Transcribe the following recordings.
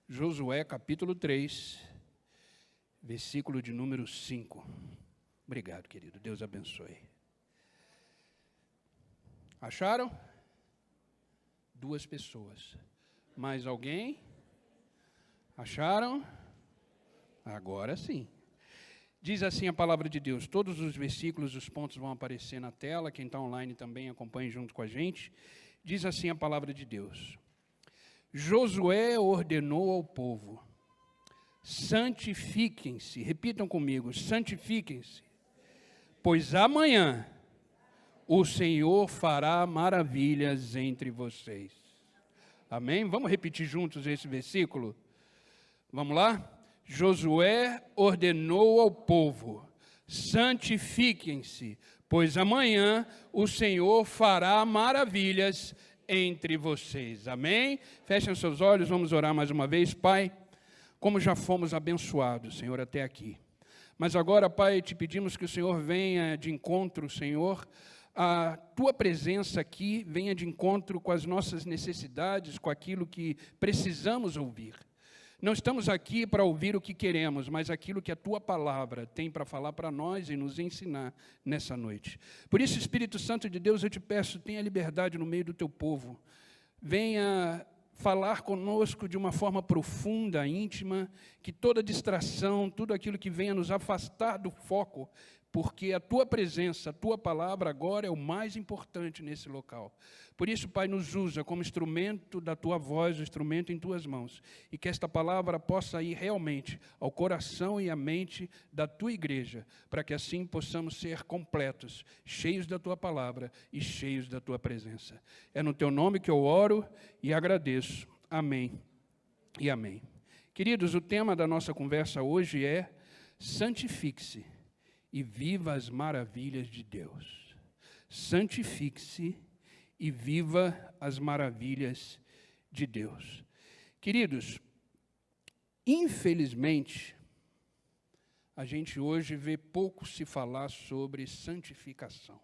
Josué, capítulo 3, versículo de número 5. Obrigado, querido. Deus abençoe. Acharam? 2 pessoas. Mais alguém? Acharam? Agora sim. Diz assim a palavra de Deus. Todos os versículos, os pontos vão aparecer na tela. Quem está online também acompanhe junto com a gente. Diz assim a palavra de Deus. Josué ordenou ao povo: santifiquem-se. Repitam comigo: santifiquem-se, pois amanhã o Senhor fará maravilhas entre vocês. Amém? Vamos repetir juntos esse versículo? Vamos lá? Josué ordenou ao povo: santifiquem-se, pois amanhã o Senhor fará maravilhas entre vocês. Amém? Fechem os seus olhos, vamos orar mais uma vez. Pai, como já fomos abençoados, Senhor, até aqui. Mas agora, Pai, te pedimos que o Senhor venha de encontro, Senhor, a Tua presença aqui venha de encontro com as nossas necessidades, com aquilo que precisamos ouvir. Não estamos aqui para ouvir o que queremos, mas aquilo que a Tua palavra tem para falar para nós e nos ensinar nessa noite. Por isso, Espírito Santo de Deus, eu te peço, tenha liberdade no meio do Teu povo. Venha falar conosco de uma forma profunda, íntima, que toda distração, tudo aquilo que venha nos afastar do foco, porque a Tua presença, a Tua palavra agora é o mais importante nesse local. Por isso, Pai, nos usa como instrumento da Tua voz, instrumento em Tuas mãos, e que esta palavra possa ir realmente ao coração e à mente da Tua igreja, para que assim possamos ser completos, cheios da Tua palavra e cheios da Tua presença. É no Teu nome que eu oro e agradeço. Amém e amém. Queridos, o tema da nossa conversa hoje é: santifique-se e viva as maravilhas de Deus. Santifique-se e viva as maravilhas de Deus. Queridos, infelizmente, a gente hoje vê pouco se falar sobre santificação.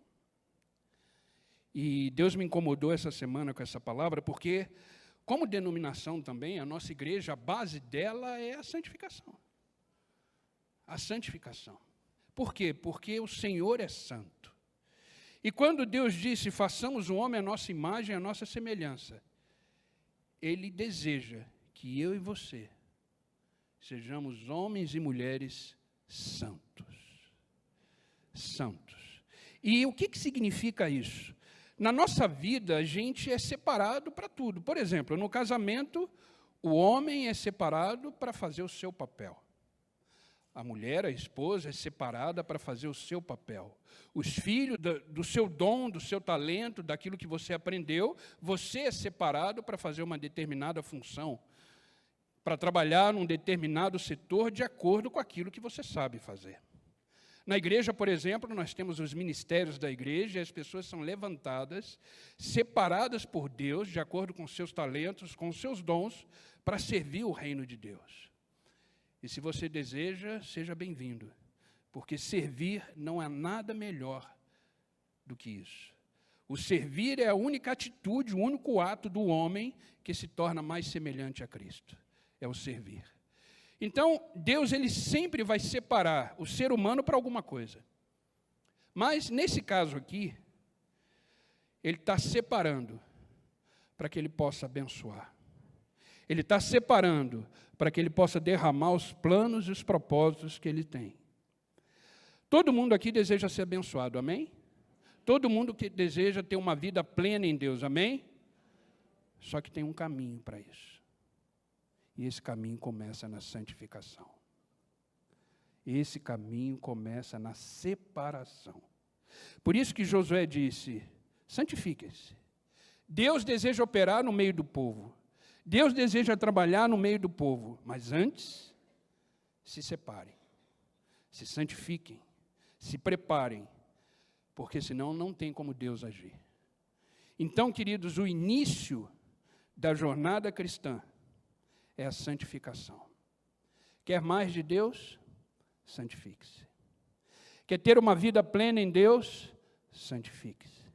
E Deus me incomodou essa semana com essa palavra, porque, como denominação também, a nossa igreja, a base dela é a santificação. A santificação. Por quê? Porque o Senhor é santo. E quando Deus disse, façamos o homem à nossa imagem, à nossa semelhança, Ele deseja que eu e você sejamos homens e mulheres santos. Santos. E o que significa isso? Na nossa vida, a gente é separado para tudo. Por exemplo, no casamento, o homem é separado para fazer o seu papel. A mulher, a esposa, é separada para fazer o seu papel. Os filhos, do seu dom, do seu talento, daquilo que você aprendeu, você é separado para fazer uma determinada função, para trabalhar num determinado setor de acordo com aquilo que você sabe fazer. Na igreja, por exemplo, nós temos os ministérios da igreja, e as pessoas são levantadas, separadas por Deus, de acordo com seus talentos, com seus dons, para servir o reino de Deus. E se você deseja, seja bem-vindo, porque servir não há nada melhor do que isso. O servir é a única atitude, o único ato do homem que se torna mais semelhante a Cristo. É o servir. Então, Deus ele sempre vai separar o ser humano para alguma coisa. Mas, nesse caso aqui, Ele está separando para que Ele possa abençoar. Ele está separando para que Ele possa derramar os planos e os propósitos que Ele tem. Todo mundo aqui deseja ser abençoado, amém? Todo mundo que deseja ter uma vida plena em Deus, amém? Só que tem um caminho para isso. E esse caminho começa na santificação. Esse caminho começa na separação. Por isso que Josué disse, santifiquem-se. Deus deseja operar no meio do povo. Deus deseja trabalhar no meio do povo, mas antes, se separem, se santifiquem, se preparem, porque senão não tem como Deus agir. Então, queridos, o início da jornada cristã é a santificação. Quer mais de Deus? Santifique-se. Quer ter uma vida plena em Deus? Santifique-se.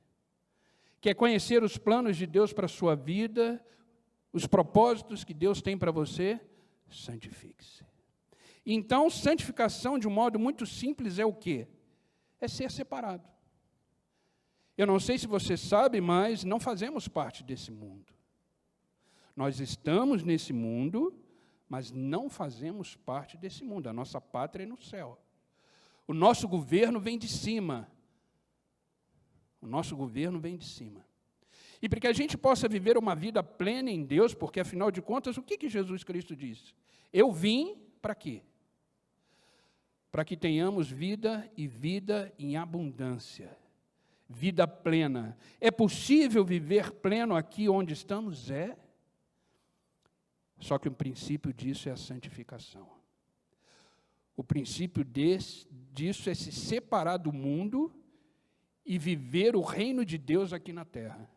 Quer conhecer os planos de Deus para a sua vida, os propósitos que Deus tem para você? santifique-se. Então, santificação, de um modo muito simples, é o quê? É ser separado. Eu não sei se você sabe, mas não fazemos parte desse mundo. Nós estamos nesse mundo, mas não fazemos parte desse mundo. A nossa pátria é no céu. O nosso governo vem de cima. O nosso governo vem de cima. E para que a gente possa viver uma vida plena em Deus, porque, afinal de contas, o que Jesus Cristo disse? Eu vim para quê? Para que tenhamos vida e vida em abundância. Vida plena. É possível viver pleno aqui onde estamos? É. Só que o princípio disso é a santificação. O princípio disso é se separar do mundo e viver o reino de Deus aqui na terra.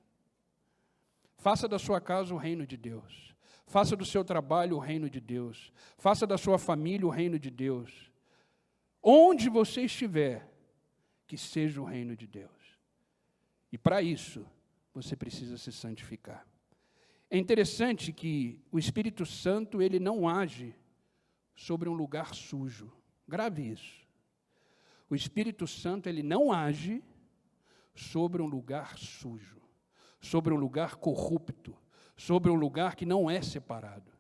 Faça da sua casa o reino de Deus. Faça do seu trabalho o reino de Deus. Faça da sua família o reino de Deus. Onde você estiver, que seja o reino de Deus. E para isso, você precisa se santificar. É interessante que o Espírito Santo, ele não age sobre um lugar sujo. Grave isso. O Espírito Santo, ele não age sobre um lugar sujo, sobre um lugar corrupto, sobre um lugar que não é separado.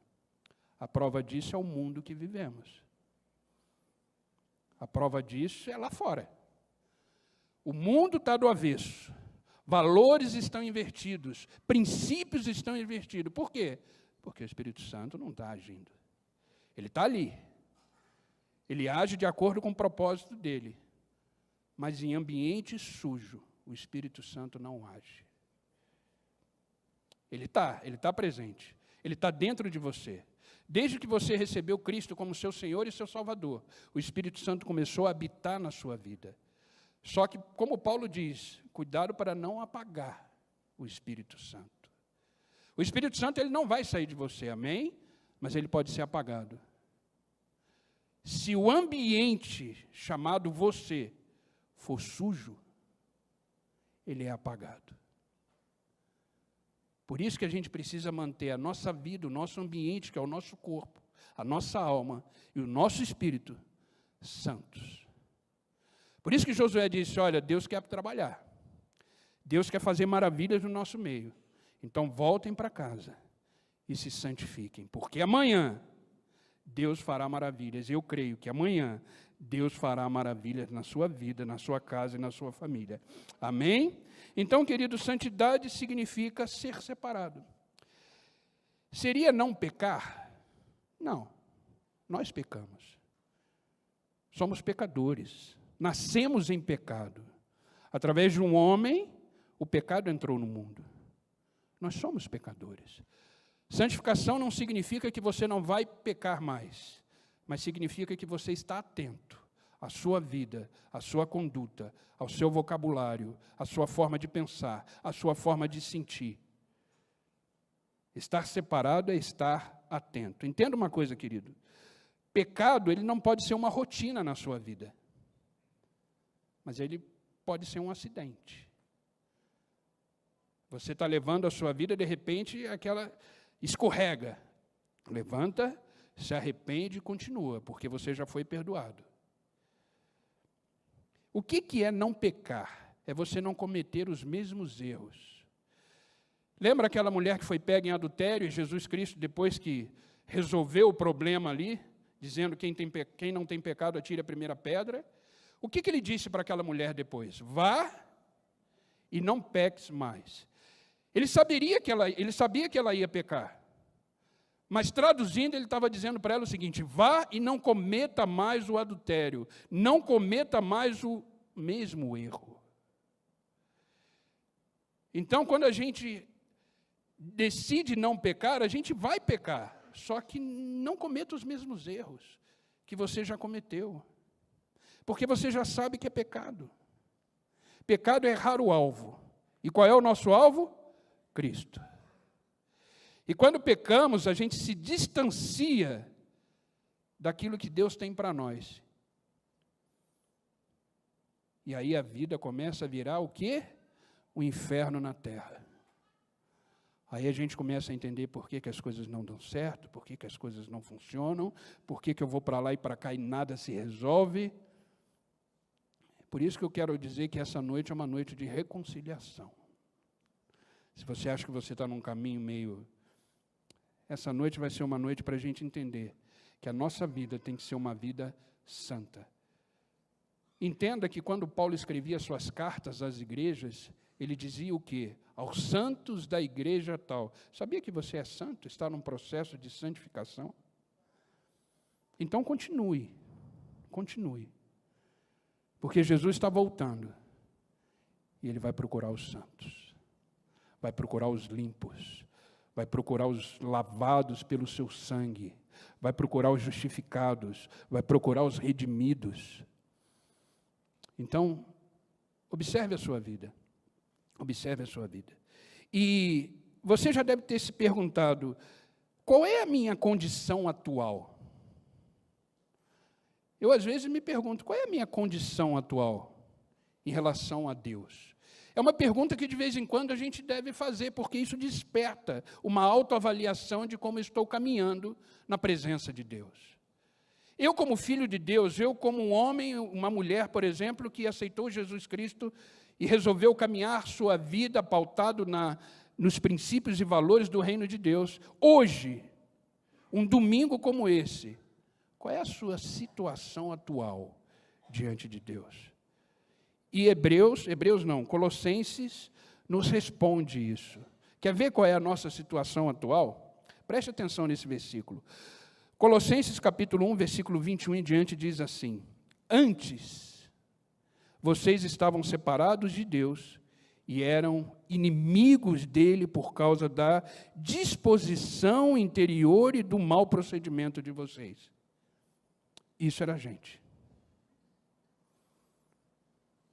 A prova disso é o mundo que vivemos. A prova disso é lá fora. O mundo está do avesso. Valores estão invertidos, princípios estão invertidos. Por quê? Porque o Espírito Santo não está agindo. Ele está ali. Ele age de acordo com o propósito dele. Mas em ambiente sujo, o Espírito Santo não age. Ele está presente. Ele está dentro de você. Desde que você recebeu Cristo como seu Senhor e seu Salvador, o Espírito Santo começou a habitar na sua vida. Só que, como Paulo diz, cuidado para não apagar o Espírito Santo. O Espírito Santo, ele não vai sair de você, amém? Mas ele pode ser apagado. Se o ambiente chamado você for sujo, ele é apagado. Por isso que a gente precisa manter a nossa vida, o nosso ambiente, que é o nosso corpo, a nossa alma e o nosso espírito santos. Por isso que Josué disse, olha, Deus quer trabalhar. Deus quer fazer maravilhas no nosso meio. Então voltem para casa e se santifiquem, porque amanhã Deus fará maravilhas. Eu creio que amanhã Deus fará maravilhas na sua vida, na sua casa e na sua família. Amém? Então, querido, santidade significa ser separado. Seria não pecar? Não. Nós pecamos. Somos pecadores. Nascemos em pecado. Através de um homem, o pecado entrou no mundo. Nós somos pecadores. Santificação não significa que você não vai pecar mais, mas significa que você está atento à sua vida, à sua conduta, ao seu vocabulário, à sua forma de pensar, à sua forma de sentir. Estar separado é estar atento. Entenda uma coisa, querido. Pecado, ele não pode ser uma rotina na sua vida, mas ele pode ser um acidente. Você está levando a sua vida, de repente, aquela escorrega. Levanta, se arrepende e continua, porque você já foi perdoado. O que é não pecar? É você não cometer os mesmos erros. Lembra aquela mulher que foi pega em adultério e Jesus Cristo, depois que resolveu o problema ali, dizendo quem não tem pecado atire a primeira pedra? O que ele disse para aquela mulher depois? Vá e não peques mais. Ele sabia que ela ia pecar. Mas traduzindo, ele estava dizendo para ela o seguinte: vá e não cometa mais o adultério. Não cometa mais o mesmo erro. Então, quando a gente decide não pecar, a gente vai pecar. Só que não cometa os mesmos erros que você já cometeu. Porque você já sabe que é pecado. Pecado é errar o alvo. E qual é o nosso alvo? Cristo. E quando pecamos, a gente se distancia daquilo que Deus tem para nós. E aí a vida começa a virar o quê? O inferno na terra. Aí a gente começa a entender por que as coisas não dão certo, por que as coisas não funcionam, por que eu vou para lá e para cá e nada se resolve. Por isso que eu quero dizer que essa noite é uma noite de reconciliação. Se você acha que você está num caminho meio... Essa noite vai ser uma noite para a gente entender que a nossa vida tem que ser uma vida santa. Entenda que quando Paulo escrevia suas cartas às igrejas, ele dizia o quê? Aos santos da igreja tal. Sabia que você é santo? Está num processo de santificação? Então continue. Continue. Porque Jesus está voltando. E Ele vai procurar os santos. Vai procurar os limpos. Vai procurar os lavados pelo seu sangue. Vai procurar os justificados. Vai procurar os redimidos. Então, observe a sua vida. Observe a sua vida. E você já deve ter se perguntado, qual é a minha condição atual? Eu, às vezes, me pergunto, qual é a minha condição atual em relação a Deus? É uma pergunta que, de vez em quando, a gente deve fazer, porque isso desperta uma autoavaliação de como estou caminhando na presença de Deus. Eu, como filho de Deus, eu, como um homem, uma mulher, por exemplo, que aceitou Jesus Cristo e resolveu caminhar sua vida pautado nos princípios e valores do reino de Deus. Hoje, um domingo como esse, qual é a sua situação atual diante de Deus? E Colossenses nos responde isso. Quer ver qual é a nossa situação atual? Preste atenção nesse versículo. Colossenses capítulo 1, versículo 21 em diante diz assim: antes, vocês estavam separados de Deus e eram inimigos dele por causa da disposição interior e do mau procedimento de vocês. Isso era a gente.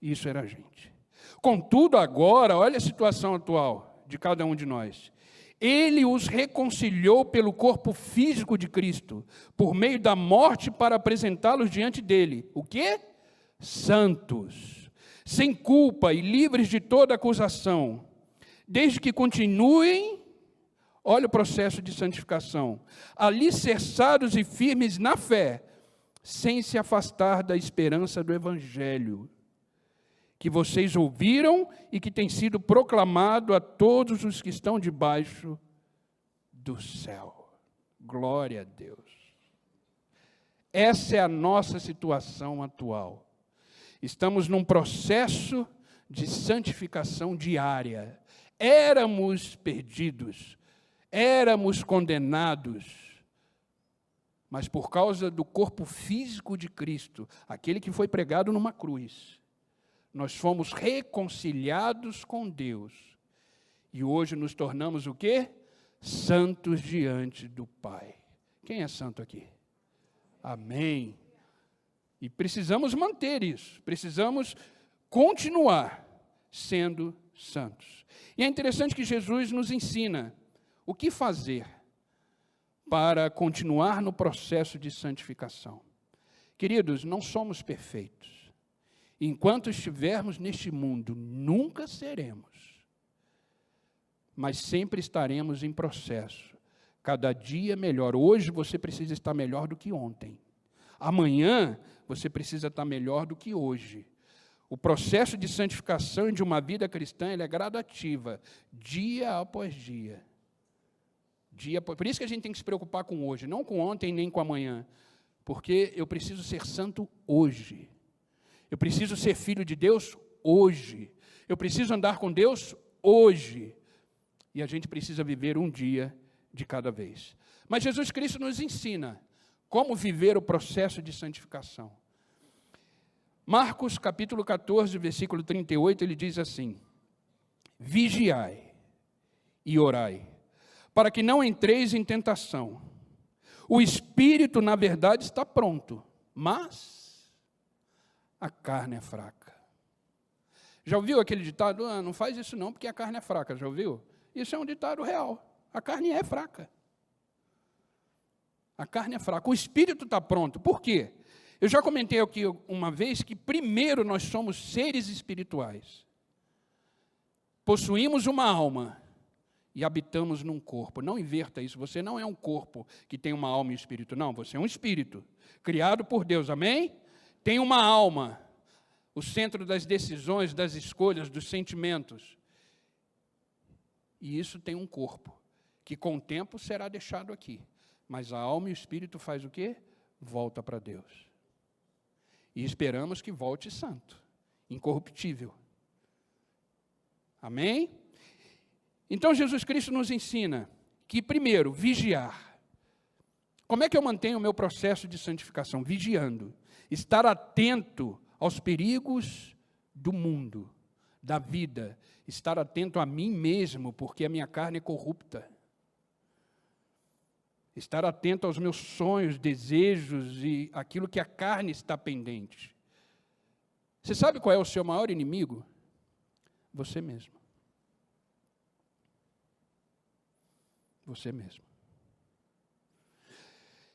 Isso era a gente. Contudo, agora, olha a situação atual de cada um de nós. Ele os reconciliou pelo corpo físico de Cristo, por meio da morte para apresentá-los diante dele. O quê? Santos, sem culpa e livres de toda acusação, desde que continuem, olha o processo de santificação, alicerçados e firmes na fé, sem se afastar da esperança do Evangelho, que vocês ouviram e que tem sido proclamado a todos os que estão debaixo do céu. Glória a Deus. Essa é a nossa situação atual. Estamos num processo de santificação diária. Éramos perdidos, éramos condenados, mas por causa do corpo físico de Cristo, aquele que foi pregado numa cruz, nós fomos reconciliados com Deus. E hoje nos tornamos o quê? Santos diante do Pai. Quem é santo aqui? Amém. E precisamos manter isso. Precisamos continuar sendo santos. E é interessante que Jesus nos ensina o que fazer para continuar no processo de santificação. Queridos, não somos perfeitos. Enquanto estivermos neste mundo, nunca seremos. Mas sempre estaremos em processo. Cada dia melhor. Hoje você precisa estar melhor do que ontem. Amanhã você precisa estar melhor do que hoje. O processo de santificação de uma vida cristã ele é gradativa, dia após dia. Por isso que a gente tem que se preocupar com hoje, não com ontem nem com amanhã. Porque eu preciso ser santo hoje. Eu preciso ser filho de Deus hoje. Eu preciso andar com Deus hoje. E a gente precisa viver um dia de cada vez. Mas Jesus Cristo nos ensina como viver o processo de santificação. Marcos capítulo 14, versículo 38, ele diz assim: vigiai e orai, para que não entreis em tentação. O espírito, na verdade, está pronto, mas a carne é fraca. Já ouviu aquele ditado? Não faz isso não, porque a carne é fraca. Já ouviu? Isso é um ditado real. A carne é fraca. A carne é fraca. O espírito está pronto. Por quê? Eu já comentei aqui uma vez que, primeiro, nós somos seres espirituais. Possuímos uma alma e habitamos num corpo. Não inverta isso, você não é um corpo que tem uma alma e um espírito, não, você é um espírito, criado por Deus, amém? Tem uma alma, o centro das decisões, das escolhas, dos sentimentos. E isso tem um corpo, que com o tempo será deixado aqui. Mas a alma e o espírito faz o quê? Volta para Deus. E esperamos que volte santo, incorruptível. Amém? Então Jesus Cristo nos ensina que, primeiro, vigiar. Como é que eu mantenho o meu processo de santificação? Vigiando. Estar atento aos perigos do mundo, da vida. Estar atento a mim mesmo, porque a minha carne é corrupta. Estar atento aos meus sonhos, desejos e aquilo que a carne está pendente. Você sabe qual é o seu maior inimigo? Você mesmo. Você mesmo.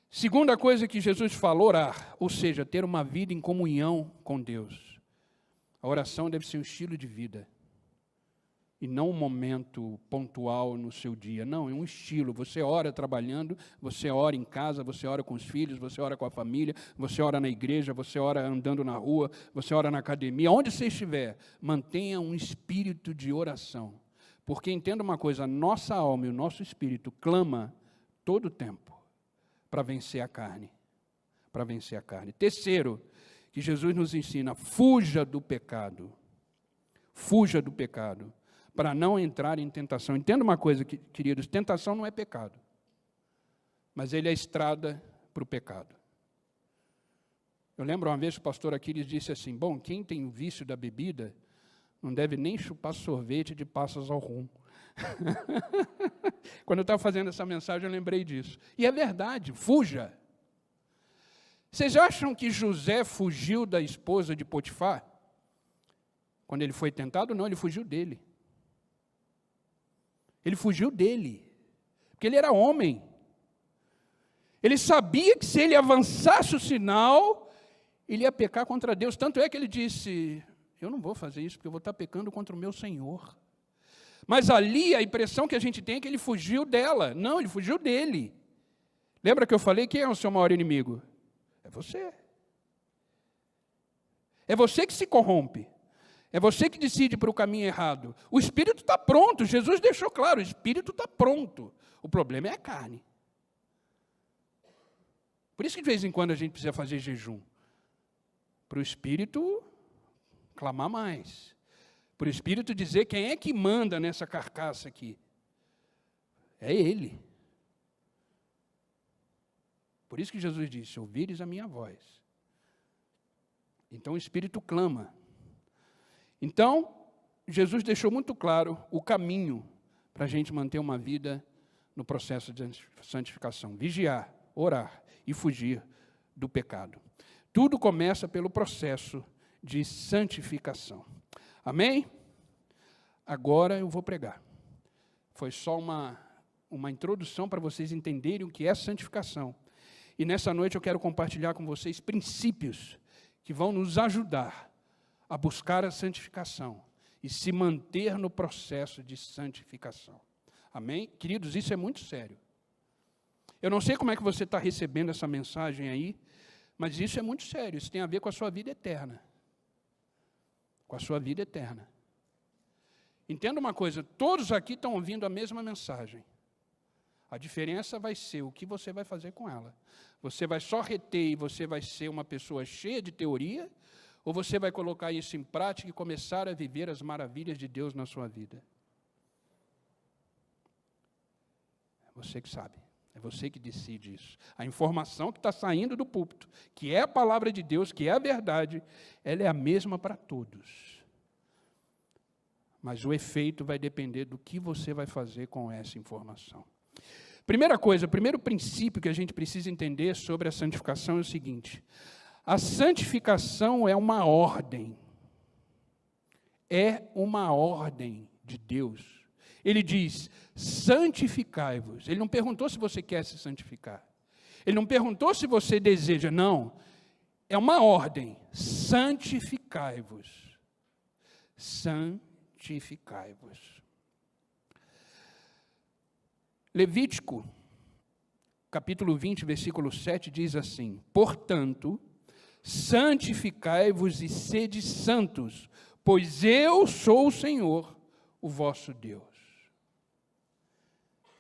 Segunda coisa que Jesus falou, orar, ou seja, ter uma vida em comunhão com Deus. A oração deve ser um estilo de vida. E não um momento pontual no seu dia. Não, é um estilo. Você ora trabalhando, você ora em casa, você ora com os filhos, você ora com a família, você ora na igreja, você ora andando na rua, você ora na academia. Onde você estiver, mantenha um espírito de oração. Porque entenda uma coisa, a nossa alma e o nosso espírito clama todo o tempo para vencer a carne. Para vencer a carne. Terceiro, que Jesus nos ensina, fuja do pecado. Fuja do pecado. Para não entrar em tentação. Entenda uma coisa, queridos, tentação não é pecado. Mas ele é a estrada para o pecado. Eu lembro uma vez que o pastor Aquiles disse assim, bom, quem tem o vício da bebida, não deve nem chupar sorvete de passas ao rum. Quando eu estava fazendo essa mensagem, eu lembrei disso. E é verdade, fuja. Vocês acham que José fugiu da esposa de Potifar? Quando ele foi tentado? Não, ele fugiu dele. Ele fugiu dele, porque ele era homem. Ele sabia que se ele avançasse o sinal, ele ia pecar contra Deus. Tanto é que ele disse, eu não vou fazer isso, porque eu vou estar pecando contra o meu Senhor. Mas ali a impressão que a gente tem é que ele fugiu dela. Não, ele fugiu dele. Lembra que eu falei, quem é o seu maior inimigo? É você. É você que se corrompe. É você que decide para o caminho errado. O espírito está pronto, Jesus deixou claro, o espírito está pronto. O problema é a carne. Por isso que de vez em quando a gente precisa fazer jejum. Para o espírito clamar mais. Para o espírito dizer quem é que manda nessa carcaça aqui. É ele. Por isso que Jesus disse, ouvires a minha voz. Então o espírito clama. Então, Jesus deixou muito claro o caminho para a gente manter uma vida no processo de santificação. Vigiar, orar e fugir do pecado. Tudo começa pelo processo de santificação. Amém? Agora eu vou pregar. Foi só uma introdução para vocês entenderem o que é santificação. E nessa noite eu quero compartilhar com vocês princípios que vão nos ajudar a buscar a santificação e se manter no processo de santificação. Amém? Queridos, isso é muito sério. Eu não sei como é que você está recebendo essa mensagem aí, mas isso é muito sério, isso tem a ver com a sua vida eterna. Com a sua vida eterna. Entenda uma coisa, todos aqui estão ouvindo a mesma mensagem. A diferença vai ser o que você vai fazer com ela. Você vai só reter e você vai ser uma pessoa cheia de teoria, ou você vai colocar isso em prática e começar a viver as maravilhas de Deus na sua vida? É você que sabe. É você que decide isso. A informação que está saindo do púlpito, que é a palavra de Deus, que é a verdade, ela é a mesma para todos. Mas o efeito vai depender do que você vai fazer com essa informação. Primeira coisa, o primeiro princípio que a gente precisa entender sobre a santificação é o seguinte: a santificação é uma ordem. É uma ordem de Deus. Ele diz, santificai-vos. Ele não perguntou se você quer se santificar. Ele não perguntou se você deseja, não. É uma ordem, santificai-vos. Santificai-vos. Levítico, capítulo 20, versículo 7, diz assim: portanto, santificai-vos e sede santos, pois eu sou o Senhor, o vosso Deus.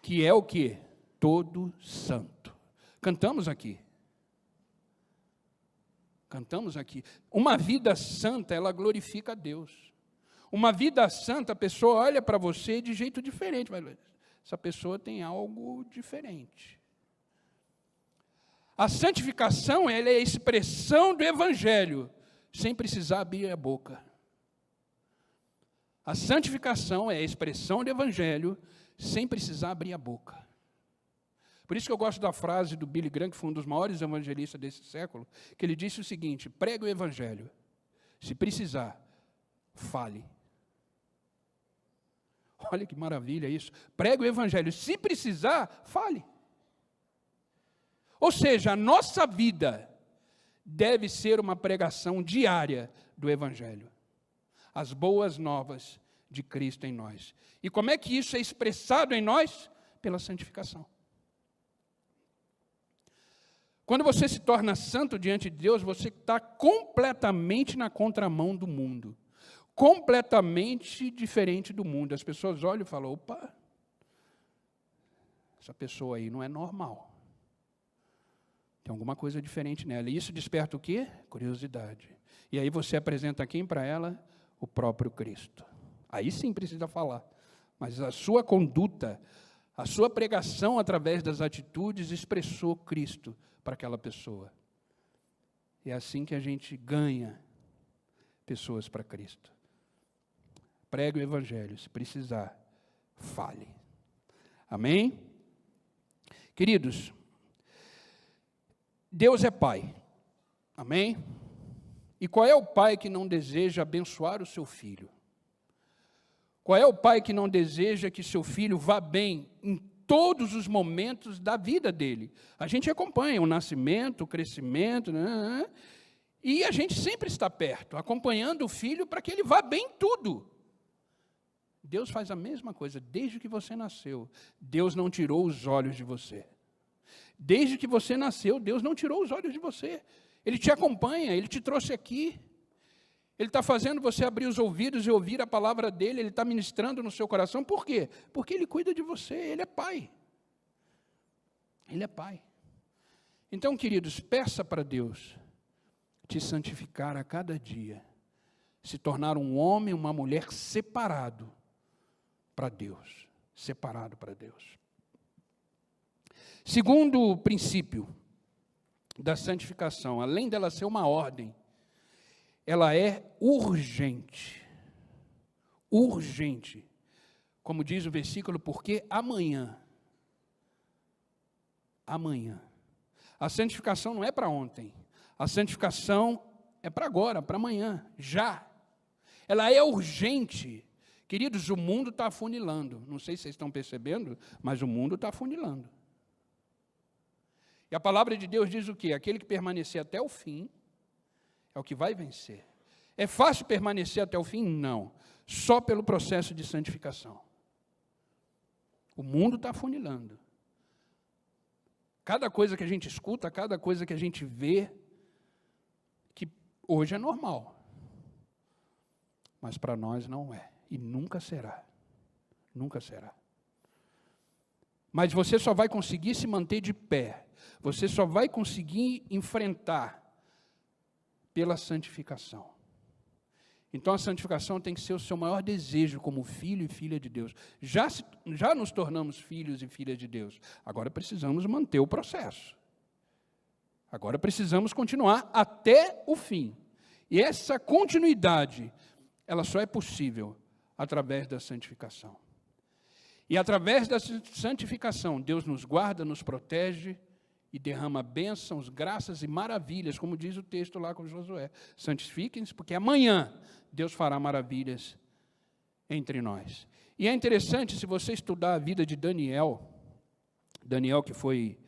Que é o quê? Todo santo. Cantamos aqui. Cantamos aqui. Uma vida santa, ela glorifica a Deus. Uma vida santa, a pessoa olha para você de jeito diferente. Essa pessoa tem algo diferente. A santificação, ela é a expressão do Evangelho, sem precisar abrir a boca. A santificação é a expressão do Evangelho, sem precisar abrir a boca. Por isso que eu gosto da frase do Billy Graham, que foi um dos maiores evangelistas desse século, que ele disse o seguinte: pregue o Evangelho, se precisar, fale. Olha que maravilha isso. Pregue o Evangelho, se precisar, fale. Ou seja, a nossa vida deve ser uma pregação diária do Evangelho. As boas novas de Cristo em nós. E como é que isso é expressado em nós? Pela santificação. Quando você se torna santo diante de Deus, você está completamente na contramão do mundo. Completamente diferente do mundo. As pessoas olham e falam: opa, essa pessoa aí não é normal. Tem alguma coisa diferente nela. E isso desperta o quê? Curiosidade. E aí você apresenta quem para ela? O próprio Cristo. Aí sim precisa falar. Mas a sua conduta, a sua pregação através das atitudes expressou Cristo para aquela pessoa. E é assim que a gente ganha pessoas para Cristo. Pregue o Evangelho, se precisar, fale. Amém? Queridos, Deus é Pai. Amém? E qual é o pai que não deseja abençoar o seu filho? Qual é o pai que não deseja que seu filho vá bem em todos os momentos da vida dele? A gente acompanha o nascimento, o crescimento, e a gente sempre está perto, acompanhando o filho para que ele vá bem em tudo. Deus faz a mesma coisa desde que você nasceu. Deus não tirou os olhos de você. Desde que você nasceu, Deus não tirou os olhos de você. Ele te acompanha, Ele te trouxe aqui. Ele está fazendo você abrir os ouvidos e ouvir a palavra dEle, Ele está ministrando no seu coração. Por quê? Porque Ele cuida de você, Ele é Pai. Ele é Pai. Então, queridos, peça para Deus te santificar a cada dia, se tornar um homem, uma mulher separado para Deus. Separado para Deus. Segundo princípio da santificação, além dela ser uma ordem, ela é urgente. Urgente. Como diz o versículo, porque amanhã. Amanhã. A santificação não é para ontem. A santificação é para agora, para amanhã, já. Ela é urgente. Queridos, o mundo está afunilando. Não sei se vocês estão percebendo, mas o mundo está afunilando. E a palavra de Deus diz o quê? Aquele que permanecer até o fim é o que vai vencer. É fácil permanecer até o fim? Não. Só pelo processo de santificação. O mundo está afunilando. Cada coisa que a gente escuta, cada coisa que a gente vê, que hoje é normal. Mas para nós não é. E nunca será. Nunca será. Mas você só vai conseguir se manter de pé. Você só vai conseguir enfrentar pela santificação. Então a santificação tem que ser o seu maior desejo como filho e filha de Deus. Já nos tornamos filhos e filhas de Deus. Agora precisamos manter o processo. Agora precisamos continuar até o fim. E essa continuidade, ela só é possível através da santificação. E através da santificação, Deus nos guarda, nos protege e derrama bênçãos, graças e maravilhas, como diz o texto lá com Josué. Santifiquem-se, porque amanhã Deus fará maravilhas entre nós. E é interessante, se você estudar a vida de Daniel, que foi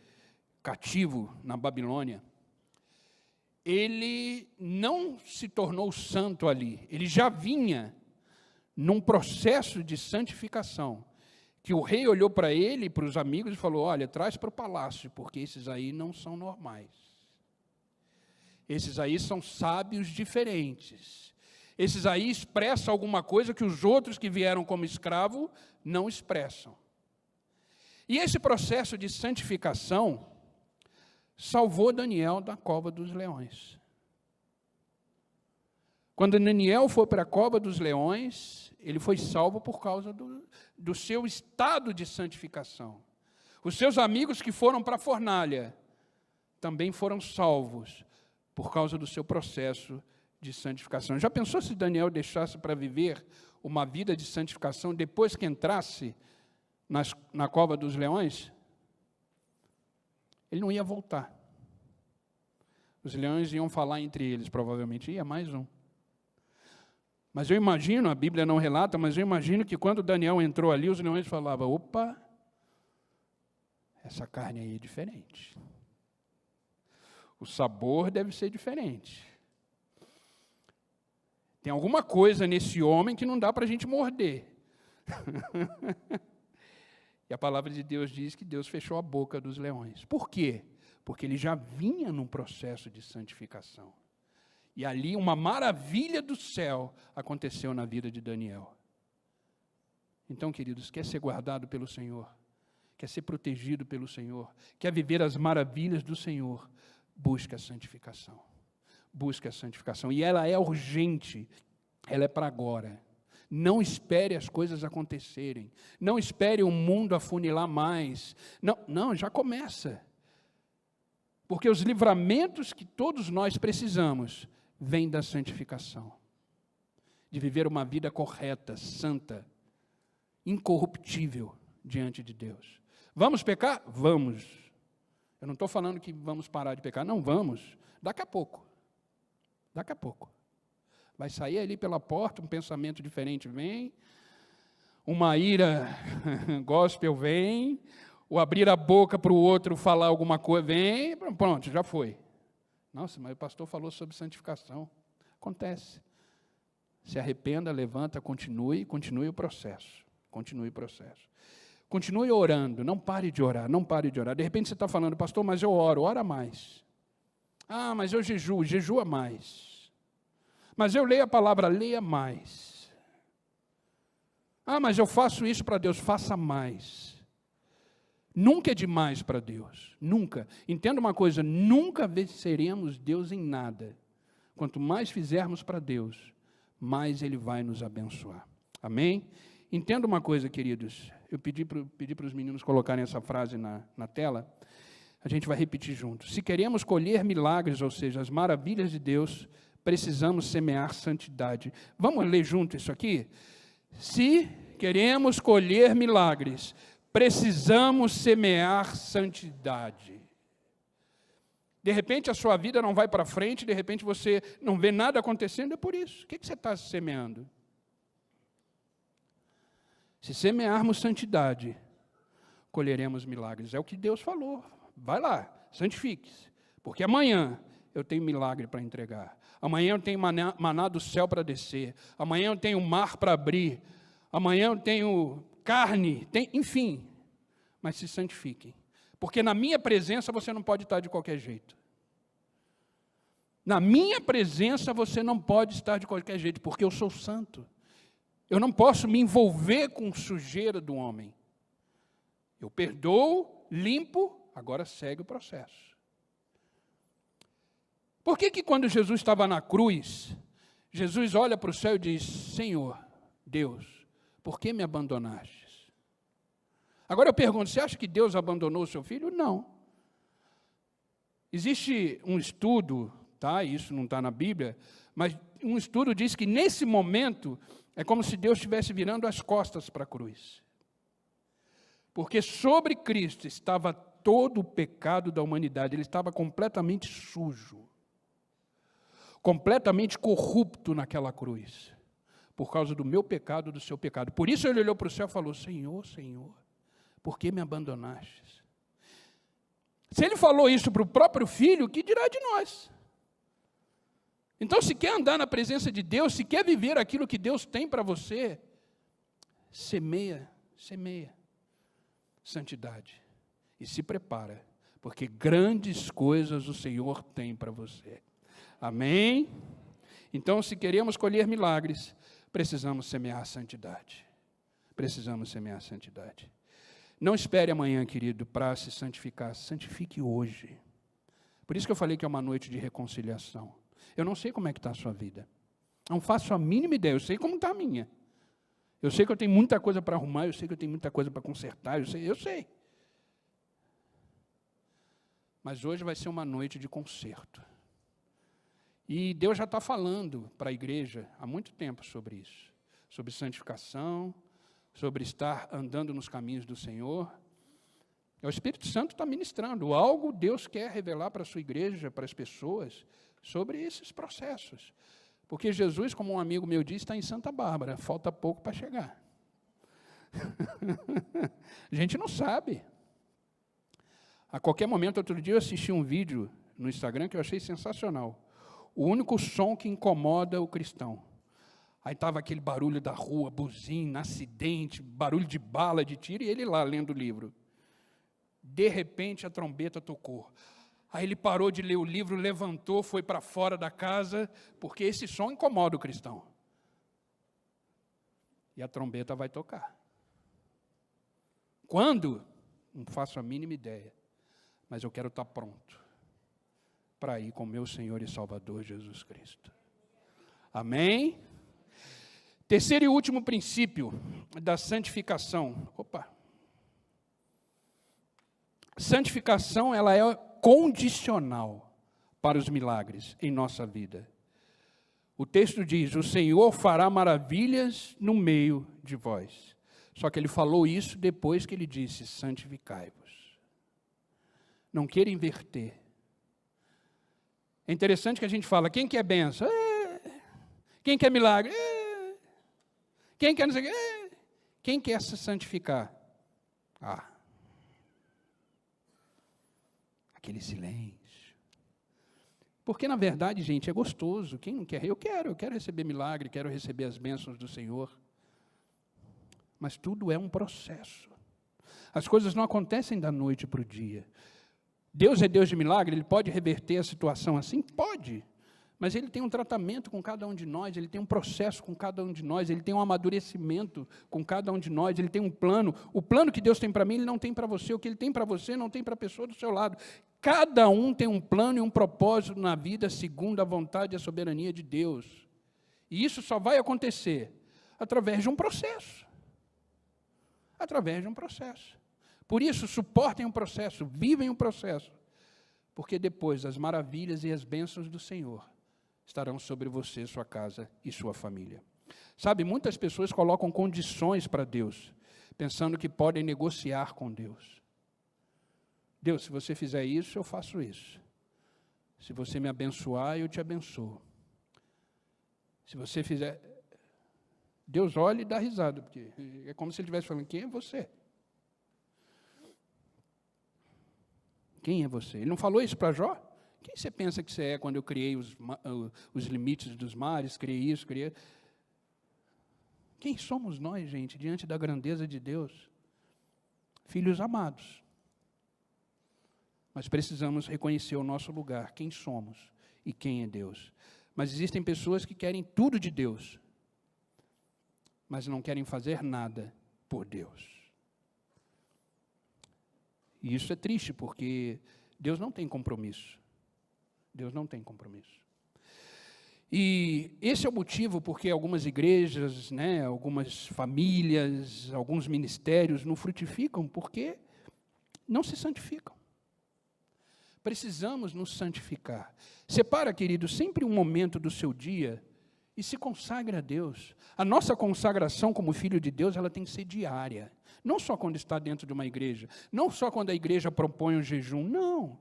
cativo na Babilônia, ele não se tornou santo ali, ele já vinha num processo de santificação, que o rei olhou para ele e para os amigos e falou, olha, traz para o palácio, porque esses aí não são normais. Esses aí são sábios diferentes. Esses aí expressam alguma coisa que os outros que vieram como escravo não expressam. E esse processo de santificação salvou Daniel da cova dos leões. Quando Daniel foi para a cova dos leões, ele foi salvo por causa do seu estado de santificação. Os seus amigos que foram para a fornalha também foram salvos por causa do seu processo de santificação. Já pensou se Daniel deixasse para viver uma vida de santificação depois que entrasse na cova dos leões? Ele não ia voltar. Os leões iam falar entre eles, provavelmente, ia mais um. Mas eu imagino, a Bíblia não relata, mas eu imagino que quando Daniel entrou ali, os leões falavam, opa, essa carne aí é diferente. O sabor deve ser diferente. Tem alguma coisa nesse homem que não dá para a gente morder. E a palavra de Deus diz que Deus fechou a boca dos leões. Por quê? Porque ele já vinha num processo de santificação. E ali uma maravilha do céu aconteceu na vida de Daniel. Então, queridos, quer ser guardado pelo Senhor, quer ser protegido pelo Senhor, quer viver as maravilhas do Senhor, busque a santificação. Busque a santificação. E ela é urgente, ela é para agora. Não espere as coisas acontecerem. Não espere o mundo afunilar mais. Não, já começa. Porque os livramentos que todos nós precisamos vêm da santificação. De viver uma vida correta, santa, incorruptível diante de Deus. Vamos pecar? Vamos. Eu não estou falando que vamos parar de pecar. Não, vamos. Daqui a pouco. Daqui a pouco. Vai sair ali pela porta, um pensamento diferente vem, uma ira gospel vem, o abrir a boca para o outro falar alguma coisa vem, pronto, já foi. Nossa, mas o pastor falou sobre santificação. Acontece. Se arrependa, levanta, continue o processo. Continue o processo. Continue orando, não pare de orar, não pare de orar. De repente você está falando, pastor, mas eu oro, ora mais. Ah, mas eu jejuo, jejua mais. Mas eu leio a palavra, leia mais. Ah, mas eu faço isso para Deus, faça mais. Nunca é demais para Deus, nunca. Entenda uma coisa, nunca venceremos Deus em nada. Quanto mais fizermos para Deus, mais Ele vai nos abençoar. Amém? Entenda uma coisa, queridos. Eu pedi para os meninos colocarem essa frase na tela. A gente vai repetir junto. Se queremos colher milagres, ou seja, as maravilhas de Deus, precisamos semear santidade. Vamos ler junto isso aqui? Se queremos colher milagres, precisamos semear santidade. De repente a sua vida não vai para frente, de repente você não vê nada acontecendo, é por isso. O que você está semeando? Se semearmos santidade, colheremos milagres. É o que Deus falou. Vai lá, santifique-se. Porque amanhã eu tenho milagre para entregar. Amanhã eu tenho maná do céu para descer. Amanhã eu tenho mar para abrir. Amanhã eu tenho carne, enfim. Mas se santifiquem. Porque na minha presença você não pode estar de qualquer jeito. Na minha presença você não pode estar de qualquer jeito, porque eu sou santo. Eu não posso me envolver com sujeira do homem. Eu perdoo, limpo, agora segue o processo. Por que quando Jesus estava na cruz, Jesus olha para o céu e diz, Senhor, Deus, por que me abandonaste? Agora eu pergunto, você acha que Deus abandonou o seu filho? Não. Existe um estudo, tá? Isso não está na Bíblia, mas um estudo diz que nesse momento é como se Deus estivesse virando as costas para a cruz. Porque sobre Cristo estava todo o pecado da humanidade, ele estava completamente sujo, completamente corrupto naquela cruz, por causa do meu pecado, do seu pecado. Por isso ele olhou para o céu e falou, Senhor, Senhor, por que me abandonaste? Se ele falou isso para o próprio filho, o que dirá de nós? Então, se quer andar na presença de Deus, se quer viver aquilo que Deus tem para você, semeia, semeia. santidade. E se prepara, porque grandes coisas o Senhor tem para você. Amém? Então, se queremos colher milagres, precisamos semear a santidade. Precisamos semear a santidade. Não espere amanhã, querido, para se santificar. Santifique hoje. Por isso que eu falei que é uma noite de reconciliação. Eu não sei como é que está a sua vida. Não faço a mínima ideia. Eu sei como está a minha. Eu sei que eu tenho muita coisa para arrumar. Eu sei que eu tenho muita coisa para consertar. Eu sei. Mas hoje vai ser uma noite de conserto. E Deus já está falando para a igreja há muito tempo sobre isso. Sobre santificação, sobre estar andando nos caminhos do Senhor. O Espírito Santo está ministrando. Algo Deus quer revelar para a sua igreja, para as pessoas, sobre esses processos. Porque Jesus, como um amigo meu disse, está em Santa Bárbara. Falta pouco para chegar. A gente não sabe. A qualquer momento, outro dia eu assisti um vídeo no Instagram que eu achei sensacional. O único som que incomoda o cristão. Aí estava aquele barulho da rua, buzina, acidente, barulho de bala, de tiro, e ele lá lendo o livro. De repente a trombeta tocou. Aí ele parou de ler o livro, levantou, foi para fora da casa, porque esse som incomoda o cristão. E a trombeta vai tocar. Quando? Não faço a mínima ideia. Mas eu quero estar pronto para ir com meu Senhor e Salvador Jesus Cristo. Amém? Terceiro e último princípio da santificação. Santificação, ela é condicional para os milagres em nossa vida. O texto diz, o Senhor fará maravilhas no meio de vós. Só que ele falou isso depois que ele disse, santificai-vos. Não queira inverter. É interessante que a gente fala, quem quer bênção? Quem quer milagre? Quem quer não sei o quê? Quem quer se santificar? Aquele silêncio. Porque, na verdade, gente, é gostoso. Quem não quer? Eu quero receber milagre, quero receber as bênçãos do Senhor. Mas tudo é um processo. As coisas não acontecem da noite para o dia. Deus é Deus de milagre, Ele pode reverter a situação assim? Pode. Mas Ele tem um tratamento com cada um de nós, Ele tem um processo com cada um de nós, Ele tem um amadurecimento com cada um de nós, Ele tem um plano. O plano que Deus tem para mim, Ele não tem para você. O que Ele tem para você, não tem para a pessoa do seu lado. Cada um tem um plano e um propósito na vida, segundo a vontade e a soberania de Deus. E isso só vai acontecer através de um processo. Através de um processo. Por isso, suportem um processo, vivem um processo, porque depois as maravilhas e as bênçãos do Senhor estarão sobre você, sua casa e sua família. Sabe, muitas pessoas colocam condições para Deus, pensando que podem negociar com Deus. Deus, se você fizer isso, eu faço isso. Se você me abençoar, eu te abençoo. Se você fizer... Deus olha e dá risada, porque é como se Ele estivesse falando, quem é você? Quem é você? Ele não falou isso para Jó? Quem você pensa que você é quando eu criei os limites dos mares, criei isso, criei... Quem somos nós, gente, diante da grandeza de Deus? Filhos amados. Mas precisamos reconhecer o nosso lugar, quem somos e quem é Deus. Mas existem pessoas que querem tudo de Deus, mas não querem fazer nada por Deus. E isso é triste, porque Deus não tem compromisso. Deus não tem compromisso. E esse é o motivo porque algumas igrejas, algumas famílias, alguns ministérios não frutificam, porque não se santificam. Precisamos nos santificar. Separa, querido, sempre um momento do seu dia e se consagre a Deus. A nossa consagração como filho de Deus, ela tem que ser diária. Não só quando está dentro de uma igreja, não só quando a igreja propõe um jejum, não.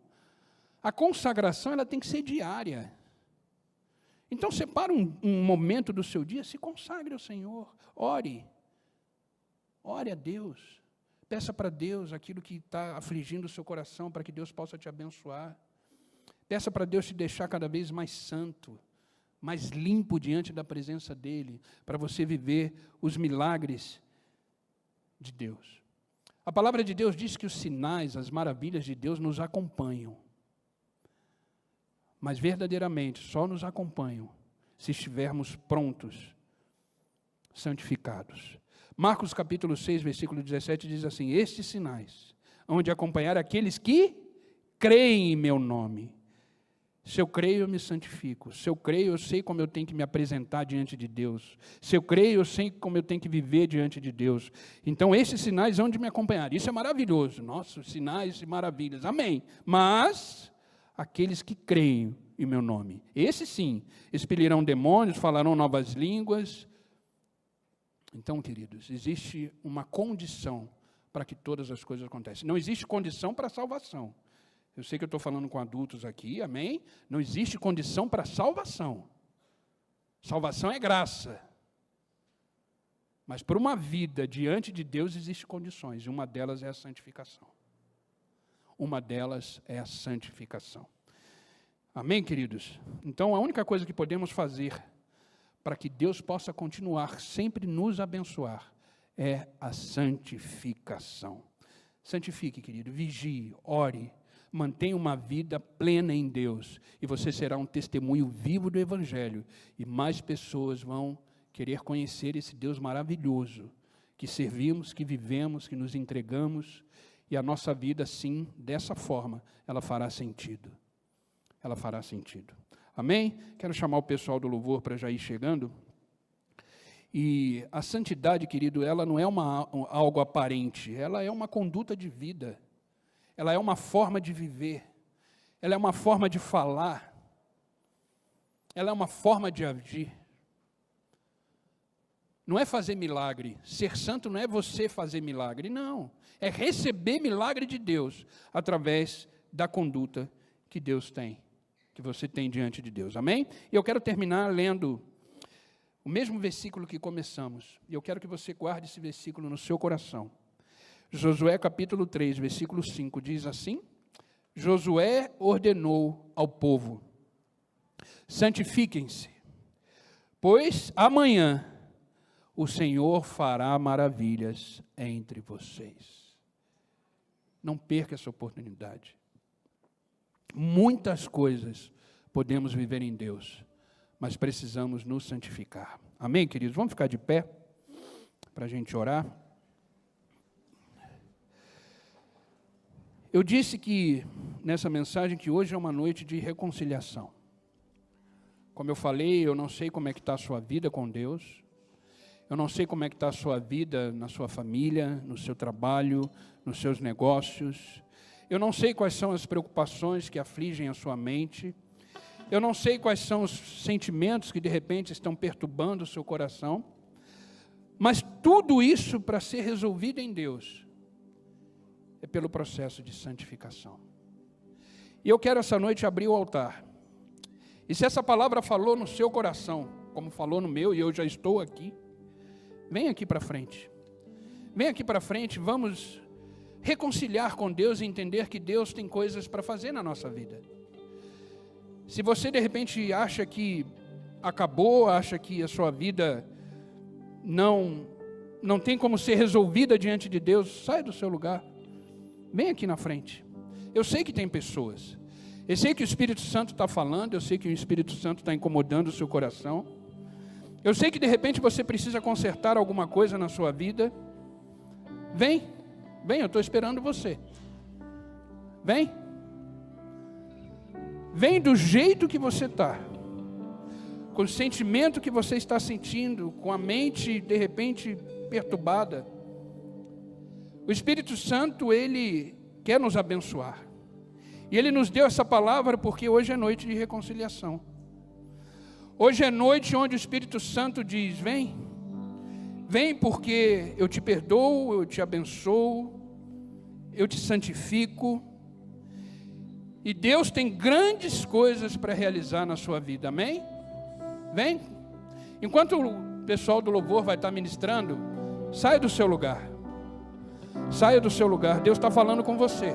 A consagração, ela tem que ser diária. Então, separa um momento do seu dia, se consagre ao Senhor, ore. Ore a Deus. Peça para Deus aquilo que está afligindo o seu coração, para que Deus possa te abençoar. Peça para Deus te deixar cada vez mais santo, mais limpo diante da presença dEle, para você viver os milagres de Deus. A palavra de Deus diz que os sinais, as maravilhas de Deus nos acompanham. Mas verdadeiramente só nos acompanham se estivermos prontos, santificados. Marcos capítulo 6, versículo 17 diz assim: estes sinais hão de acompanhar aqueles que creem em meu nome. Se eu creio, eu me santifico. Se eu creio, eu sei como eu tenho que me apresentar diante de Deus. Se eu creio, eu sei como eu tenho que viver diante de Deus. Então, esses sinais hão de me acompanhar. Isso é maravilhoso. Nossa, sinais e maravilhas. Amém. Mas, aqueles que creem em meu nome, esses sim, expelirão demônios, falarão novas línguas. Então, queridos, existe uma condição para que todas as coisas aconteçam. Não existe condição para a salvação. Eu sei que eu estou falando com adultos aqui, amém? Não existe condição para salvação. Salvação é graça. Mas para uma vida diante de Deus existem condições, e uma delas é a santificação. Uma delas é a santificação. Amém, queridos? Então, a única coisa que podemos fazer para que Deus possa continuar sempre nos abençoar é a santificação. Santifique, querido, vigie, ore, mantenha uma vida plena em Deus, e você será um testemunho vivo do Evangelho, e mais pessoas vão querer conhecer esse Deus maravilhoso, que servimos, que vivemos, que nos entregamos, e a nossa vida, sim, dessa forma, ela fará sentido. Ela fará sentido. Amém? Quero chamar o pessoal do louvor para já ir chegando. E a santidade, querido, ela não é algo aparente, ela é uma conduta de vida. Ela é uma forma de viver, ela é uma forma de falar, ela é uma forma de agir. Não é fazer milagre, ser santo não é você fazer milagre, não. É receber milagre de Deus, através da conduta que Deus tem, que você tem diante de Deus, amém? E eu quero terminar lendo o mesmo versículo que começamos, e eu quero que você guarde esse versículo no seu coração. Josué capítulo 3, versículo 5, diz assim: Josué ordenou ao povo: santifiquem-se, pois amanhã o Senhor fará maravilhas entre vocês. Não perca essa oportunidade. Muitas coisas podemos viver em Deus, mas precisamos nos santificar. Amém, queridos? Vamos ficar de pé para a gente orar. Eu disse que, nessa mensagem, que hoje é uma noite de reconciliação. Como eu falei, eu não sei como é que está a sua vida com Deus. Eu não sei como é que está a sua vida na sua família, no seu trabalho, nos seus negócios. Eu não sei quais são as preocupações que afligem a sua mente. Eu não sei quais são os sentimentos que, de repente, estão perturbando o seu coração. Mas tudo isso, para ser resolvido em Deus, é pelo processo de santificação. E eu quero essa noite abrir o altar. E se essa palavra falou no seu coração, como falou no meu, e eu já estou aqui, vem aqui para frente. Vem aqui para frente, vamos reconciliar com Deus e entender que Deus tem coisas para fazer na nossa vida. Se você de repente acha que acabou, acha que a sua vida não tem como ser resolvida diante de Deus, sai do seu lugar. Vem aqui na frente. Eu sei que tem pessoas. Eu sei que o Espírito Santo está falando. Eu sei que o Espírito Santo está incomodando o seu coração. Eu sei que de repente você precisa consertar alguma coisa na sua vida. Vem, eu estou esperando você. Vem. Vem do jeito que você está. Com o sentimento que você está sentindo. Com a mente de repente perturbada. O Espírito Santo, Ele quer nos abençoar. E Ele nos deu essa palavra porque hoje é noite de reconciliação. Hoje é noite onde o Espírito Santo diz: vem, vem porque eu te perdoo, eu te abençoo, eu te santifico. E Deus tem grandes coisas para realizar na sua vida, amém? Vem. Enquanto o pessoal do louvor vai estar ministrando, saia do seu lugar. Saia do seu lugar, Deus está falando com você.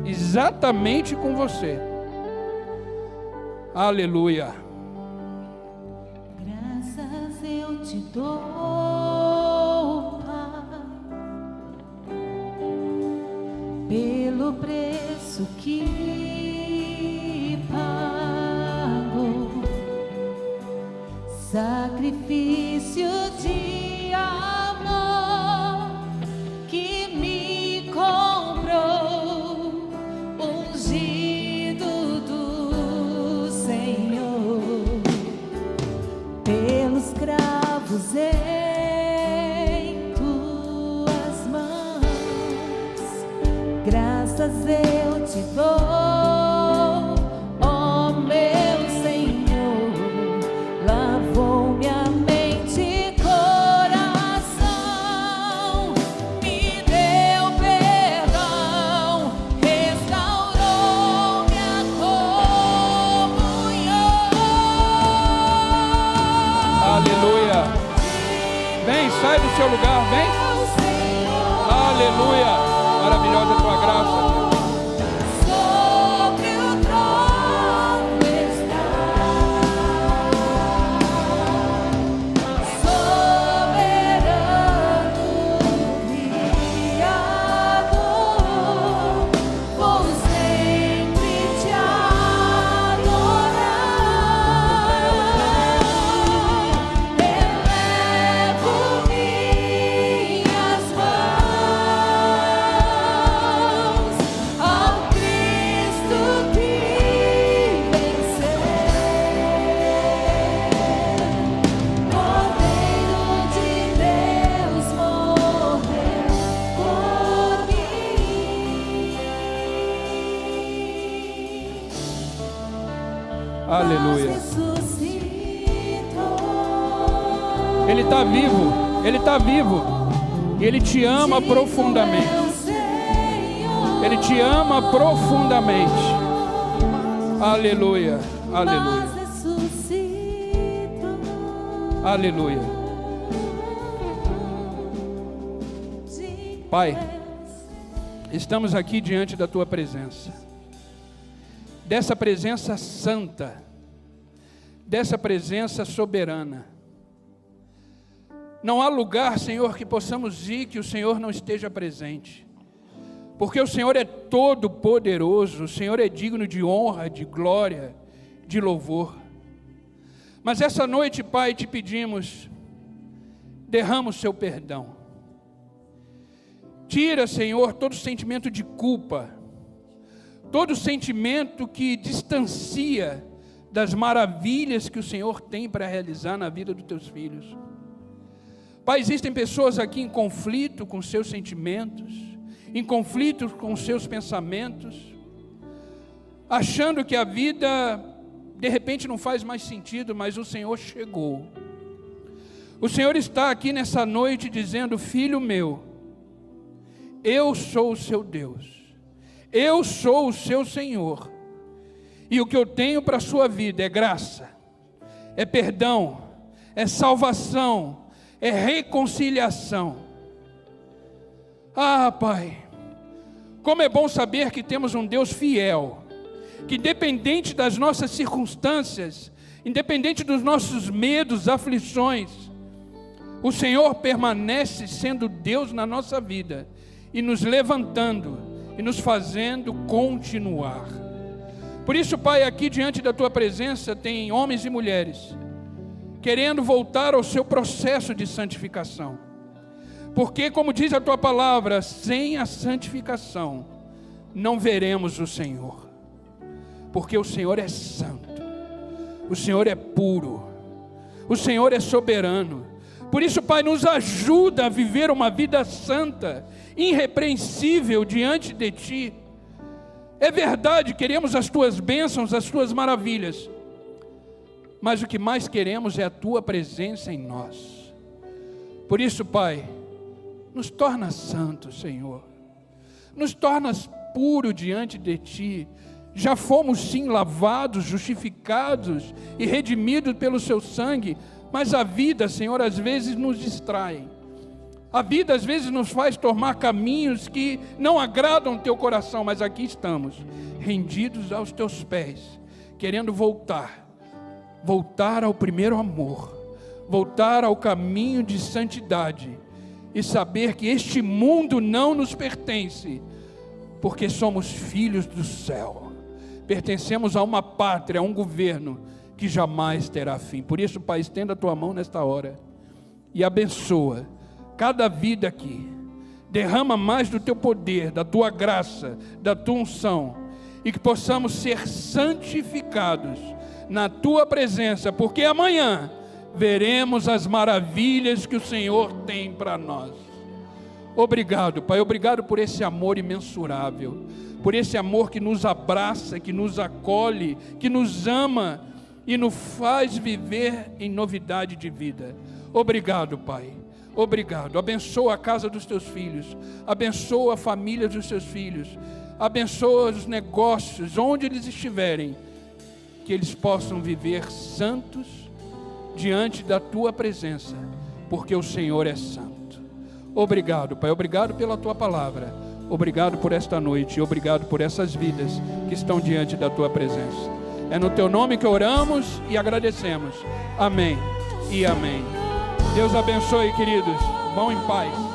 Exatamente com você. Aleluia. Graças eu te dou, Pai, preço que pagou, sacrifício de amor que me comprou, ungido do Senhor, pelos cravos em tuas mãos, graças eu te dou, ó meu Senhor, lavou minha mente e coração, me deu perdão, restaurou minha comunhão. Aleluia. Vem, sai do seu lugar, vem. Aleluia. Maravilhosa a tua graça. Sobre o trono está, soberano Criador, vou sempre te adorar. Elevo minhas mãos ao Cristo que venceu, Cordeiro de Deus morreu por mim. Aleluia. Ressuscitou. Ele está vivo. Ele está vivo. E Ele te ama profundamente. Ele te ama profundamente. Aleluia. Aleluia. Aleluia. Pai, estamos aqui diante da tua presença, dessa presença santa, dessa presença soberana. Não há lugar, Senhor, que possamos ir que o Senhor não esteja presente, porque o Senhor é todo poderoso, o Senhor é digno de honra, de glória, de louvor. Mas essa noite, Pai, te pedimos, derrama o seu perdão. Tira, Senhor, todo sentimento de culpa, todo sentimento que distancia das maravilhas que o Senhor tem para realizar na vida dos teus filhos. Pai, existem pessoas aqui em conflito com seus sentimentos, em conflito com seus pensamentos, achando que a vida de repente não faz mais sentido, mas o Senhor chegou. O Senhor está aqui nessa noite dizendo: filho meu, eu sou o seu Deus, eu sou o seu Senhor, e o que eu tenho para a sua vida é graça, é perdão, é salvação, é reconciliação. Ah, Pai, como é bom saber que temos um Deus fiel, que independente das nossas circunstâncias, independente dos nossos medos, aflições, o Senhor permanece sendo Deus na nossa vida, e nos levantando, e nos fazendo continuar. Por isso, Pai, aqui diante da Tua presença tem homens e mulheres querendo voltar ao seu processo de santificação, porque, como diz a Tua palavra, sem a santificação não veremos o Senhor, porque o Senhor é santo, o Senhor é puro, o Senhor é soberano. Por isso, Pai, nos ajuda a viver uma vida santa, irrepreensível diante de Ti. É verdade, queremos as Tuas bênçãos, as Tuas maravilhas, mas o que mais queremos é a Tua presença em nós. Por isso, Pai, nos torna santos, Senhor, nos tornas puro diante de Ti. Já fomos sim lavados, justificados e redimidos pelo Seu sangue, mas a vida, Senhor, às vezes nos distrai. A vida às vezes nos faz tomar caminhos que não agradam Teu coração, mas aqui estamos, rendidos aos Teus pés, querendo voltar ao primeiro amor, voltar ao caminho de santidade, e saber que este mundo não nos pertence, porque somos filhos do céu. Pertencemos a uma pátria, a um governo que jamais terá fim. Por isso, Pai, estenda a tua mão nesta hora e abençoa cada vida aqui. Derrama mais do teu poder, da tua graça, da tua unção, e que possamos ser santificados na tua presença, porque amanhã veremos as maravilhas que o Senhor tem para nós. Obrigado, Pai, obrigado por esse amor imensurável, por esse amor que nos abraça, que nos acolhe, que nos ama e nos faz viver em novidade de vida. Obrigado, Pai. Obrigado. Abençoa a casa dos teus filhos, abençoa a família dos teus filhos, abençoa os negócios, onde eles estiverem, que eles possam viver santos diante da tua presença, porque o Senhor é santo. Obrigado, Pai, obrigado pela tua palavra, obrigado por esta noite, obrigado por essas vidas que estão diante da tua presença. É no teu nome que oramos e agradecemos. Amém e amém. Deus abençoe, queridos. Vão em paz.